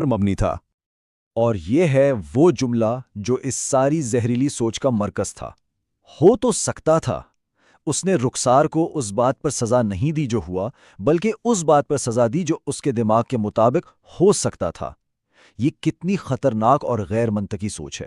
مبنی تھا۔ اور یہ ہے وہ جملہ جو اس ساری زہریلی سوچ کا مرکز تھا۔ ہو تو سکتا تھا۔ اس نے رخسار کو اس بات پر سزا نہیں دی جو ہوا، بلکہ اس بات پر سزا دی جو اس کے دماغ کے مطابق ہو سکتا تھا۔ یہ کتنی خطرناک اور غیر منطقی سوچ ہے۔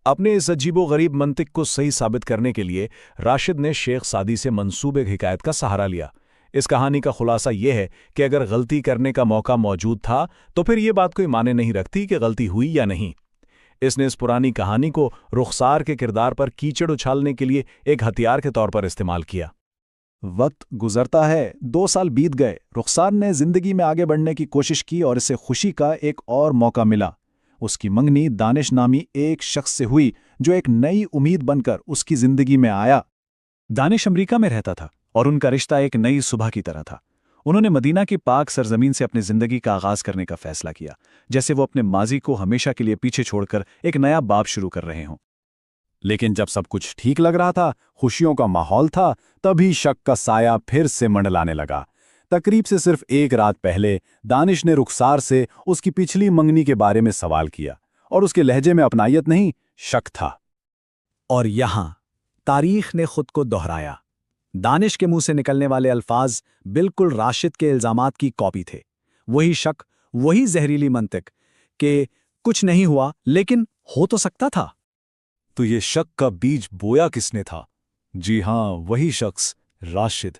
اپنے اس عجیب و غریب منطق کو صحیح ثابت کرنے کے لیے راشد نے شیخ سعدی سے منسوب ایک حکایت کا سہارا لیا۔ اس کہانی کا خلاصہ یہ ہے کہ اگر غلطی کرنے کا موقع موجود تھا تو پھر یہ بات کوئی معنی نہیں رکھتی کہ غلطی ہوئی یا نہیں۔ اس نے اس پرانی کہانی کو رخسار کے کردار پر کیچڑ اچھالنے کے لیے ایک ہتھیار کے طور پر استعمال کیا۔ وقت گزرتا ہے، 2 سال بیت گئے، رخسار نے زندگی میں آگے بڑھنے کی کوشش کی اور اسے خوشی کا ایک اور موقع ملا۔ اس کی منگنی دانش نامی ایک شخص سے ہوئی جو ایک نئی امید بن کر اس کی زندگی میں آیا۔ دانش امریکہ میں رہتا تھا اور ان کا رشتہ ایک نئی صبح کی طرح تھا۔ انہوں نے مدینہ کی پاک سرزمین سے اپنی زندگی کا آغاز کرنے کا فیصلہ کیا، جیسے وہ اپنے ماضی کو ہمیشہ کے لیے پیچھے چھوڑ کر ایک نیا باب شروع کر رہے ہوں۔ لیکن جب سب کچھ ٹھیک لگ رہا تھا، خوشیوں کا ماحول تھا، تبھی شک کا سایہ پھر سے منڈلانے لگا۔ تقریب سے صرف ایک رات پہلے دانش نے رخسار سے اس کی پچھلی منگنی کے بارے میں سوال کیا، اور اس کے لہجے میں اپنائیت نہیں، شک تھا۔ اور یہاں تاریخ نے خود کو دہرایا۔ دانش کے منہ سے نکلنے والے الفاظ بالکل راشد کے الزامات کی کاپی تھے۔ وہی شک، وہی زہریلی منطق کہ کچھ نہیں ہوا لیکن ہو تو سکتا تھا۔ تو یہ شک کا بیج بویا کس نے تھا؟ جی ہاں، وہی شخص، راشد۔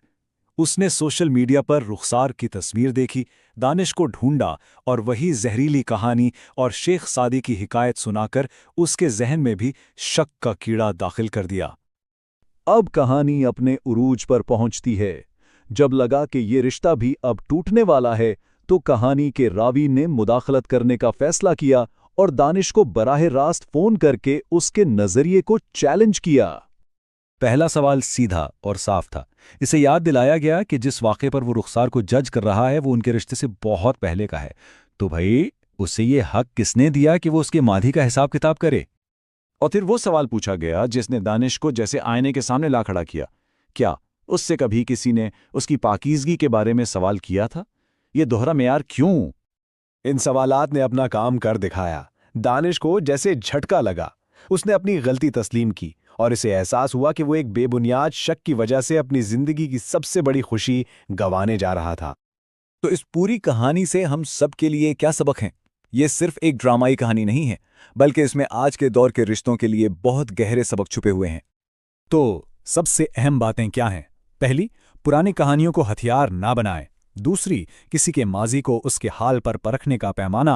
اس نے سوشل میڈیا پر رخسار کی تصویر دیکھی، دانش کو ڈھونڈا اور وہی زہریلی کہانی اور شیخ سعدی کی حکایت سنا کر اس کے ذہن میں بھی شک کا کیڑا داخل کر دیا۔ اب کہانی اپنے عروج پر پہنچتی ہے۔ جب لگا کہ یہ رشتہ بھی اب ٹوٹنے والا ہے تو کہانی کے راوی نے مداخلت کرنے کا فیصلہ کیا اور دانش کو براہ راست فون کر کے اس کے نظریے کو چیلنج کیا۔ پہلا سوال سیدھا اور صاف تھا۔ اسے یاد دلایا گیا کہ جس واقعے پر وہ رخسار کو جج کر رہا ہے وہ ان کے رشتے سے بہت پہلے کا ہے، تو بھائی اسے یہ حق کس نے دیا کہ وہ اس کے ماضی کا حساب کتاب کرے؟ اور پھر وہ سوال پوچھا گیا جس نے دانش کو جیسے آئینے کے سامنے لا کھڑا کیا، کیا اس سے کبھی کسی نے اس کی پاکیزگی کے بارے میں سوال کیا تھا؟ یہ دوہرا معیار کیوں؟ ان سوالات نے اپنا کام کر دکھایا۔ دانش کو جیسے جھٹکا لگا۔ اس نے اپنی غلطی تسلیم کی اور اسے احساس ہوا کہ وہ ایک بے بنیاد شک کی وجہ سے اپنی زندگی کی سب سے بڑی خوشی گنوانے جا رہا تھا۔ تو اس پوری کہانی سے ہم سب کے لیے کیا سبق ہیں؟ یہ صرف ایک ڈرامائی کہانی نہیں ہے، بلکہ اس میں آج کے دور کے رشتوں کے لیے بہت گہرے سبق چھپے ہوئے ہیں۔ تو سب سے اہم باتیں کیا ہیں؟ پہلی، پرانی کہانیوں کو ہتھیار نہ بنائیں۔ دوسری، کسی کے ماضی کو اس کے حال پر پرکھنے کا پیمانہ